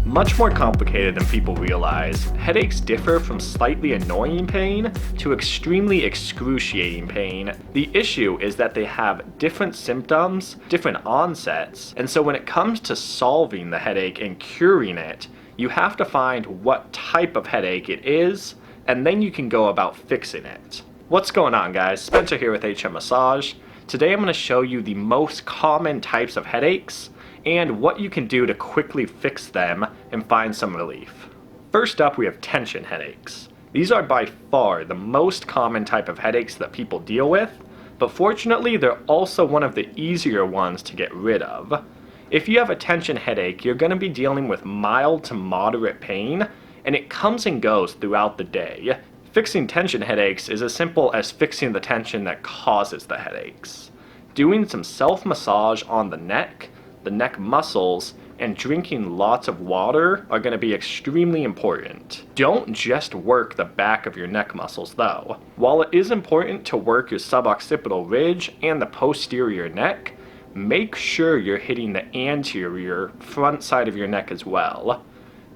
Much more complicated than people realize, headaches differ from slightly annoying pain to extremely excruciating pain. The issue is that they have different symptoms, different onsets, and so when it comes to solving the headache and curing it, you have to find what type of headache it is, and then you can go about fixing it. What's going on, guys? Spencer here with HM Massage. Today I'm going to show you the most common types of headaches and what you can do to quickly fix them and find some relief. First up, we have tension headaches. These are by far the most common type of headaches that people deal with, but fortunately they're also one of the easier ones to get rid of. If you have a tension headache, you're going to be dealing with mild to moderate pain, and it comes and goes throughout the day. Fixing tension headaches is as simple as fixing the tension that causes the headaches. Doing some self-massage on the neck muscles, and drinking lots of water are going to be extremely important. Don't just work the back of your neck muscles though. While it is important to work your suboccipital ridge and the posterior neck, make sure you're hitting the anterior front side of your neck as well.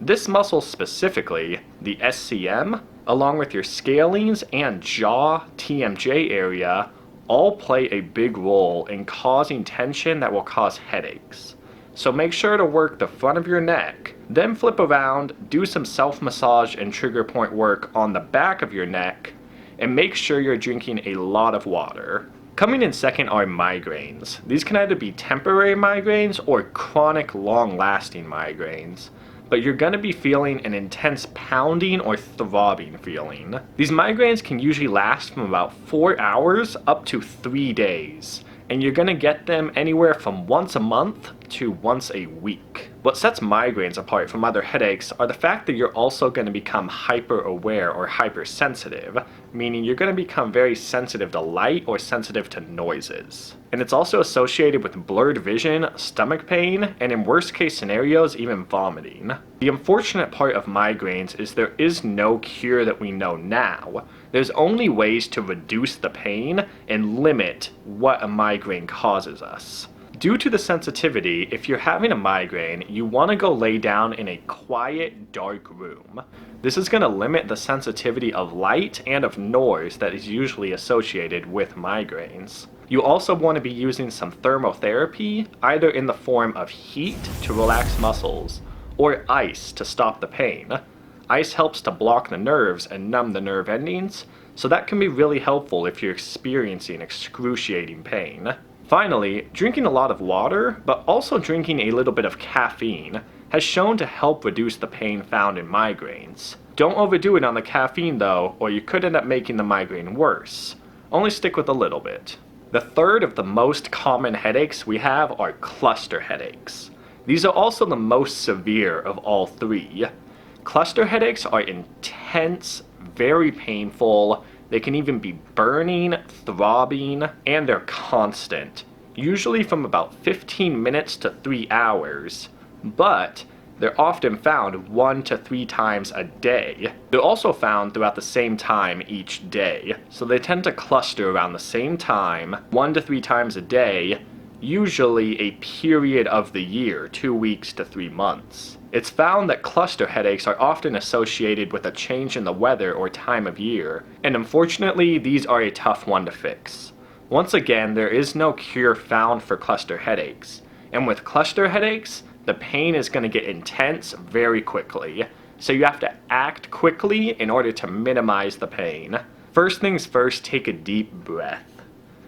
This muscle specifically, the SCM, along with your scalenes and jaw TMJ area, all play a big role in causing tension that will cause headaches. So make sure to work the front of your neck, then flip around, do some self-massage and trigger point work on the back of your neck, and make sure you're drinking a lot of water. Coming in second are migraines. These can either be temporary migraines or chronic long-lasting migraines, but you're going to be feeling an intense pounding or throbbing feeling. These migraines can usually last from about 4 hours up to 3 days, and you're going to get them anywhere from once a month to once a week. What sets migraines apart from other headaches are the fact that you're also going to become hyper-aware or hypersensitive, meaning you're going to become very sensitive to light or sensitive to noises. And it's also associated with blurred vision, stomach pain, and in worst case scenarios, even vomiting. The unfortunate part of migraines is there is no cure that we know now. There's only ways to reduce the pain and limit what a migraine causes us. Due to the sensitivity, if you're having a migraine, you want to go lay down in a quiet, dark room. This is going to limit the sensitivity of light and of noise that is usually associated with migraines. You also want to be using some thermotherapy, either in the form of heat to relax muscles, or ice to stop the pain. Ice helps to block the nerves and numb the nerve endings, so that can be really helpful if you're experiencing excruciating pain. Finally, drinking a lot of water, but also drinking a little bit of caffeine, has shown to help reduce the pain found in migraines. Don't overdo it on the caffeine though, or you could end up making the migraine worse. Only stick with a little bit. The third of the most common headaches we have are cluster headaches. These are also the most severe of all three. Cluster headaches are intense, very painful. They can even be burning, throbbing, and they're constant, usually from about 15 minutes to 3 hours, but they're often found 1 to 3 times a day. They're also found throughout the same time each day, so they tend to cluster around the same time, 1 to 3 times a day, usually a period of the year, 2 weeks to 3 months. It's found that cluster headaches are often associated with a change in the weather or time of year, and unfortunately these are a tough one to fix. Once again, there is no cure found for cluster headaches, and with cluster headaches, the pain is going to get intense very quickly, so you have to act quickly in order to minimize the pain. First things first, take a deep breath.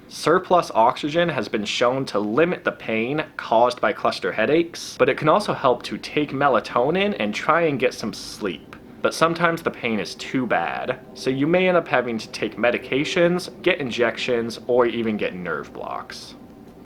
Surplus oxygen has been shown to limit the pain caused by cluster headaches, but it can also help to take melatonin and try and get some sleep. But sometimes the pain is too bad, so you may end up having to take medications, get injections, or even get nerve blocks.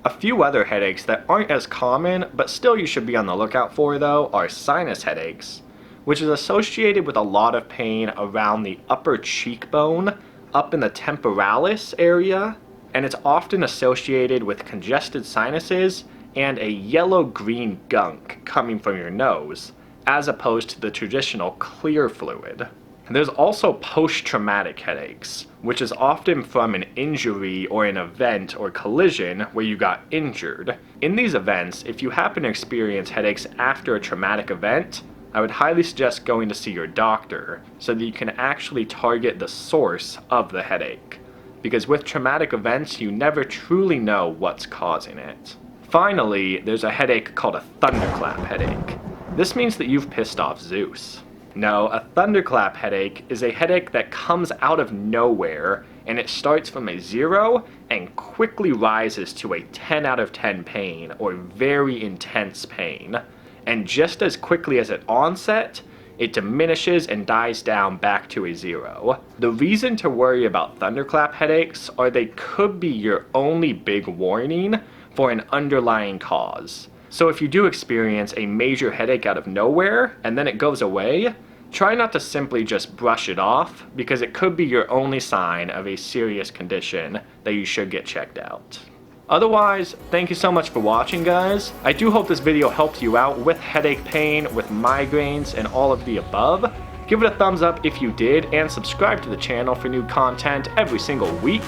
A few other headaches that aren't as common, but still you should be on the lookout for though, are sinus headaches, which is associated with a lot of pain around the upper cheekbone, up in the temporalis area, and it's often associated with congested sinuses and a yellow-green gunk coming from your nose, as opposed to the traditional clear fluid. There's also post-traumatic headaches, which is often from an injury or an event or collision where you got injured. In these events, if you happen to experience headaches after a traumatic event, I would highly suggest going to see your doctor so that you can actually target the source of the headache. Because with traumatic events, you never truly know what's causing it. Finally, there's a headache called a thunderclap headache. This means that you've pissed off Zeus. No, a thunderclap headache is a headache that comes out of nowhere, and it starts from a 0 and quickly rises to a 10 out of 10 pain, or very intense pain. And just as quickly as at onset, it diminishes and dies down back to a 0. The reason to worry about thunderclap headaches are they could be your only big warning for an underlying cause. So if you do experience a major headache out of nowhere and then it goes away, try not to simply just brush it off, because it could be your only sign of a serious condition that you should get checked out. Otherwise, thank you so much for watching, guys. I do hope this video helped you out with headache pain, with migraines, and all of the above. Give it a thumbs up if you did, and subscribe to the channel for new content every single week.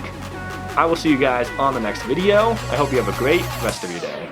I will see you guys on the next video. I hope you have a great rest of your day.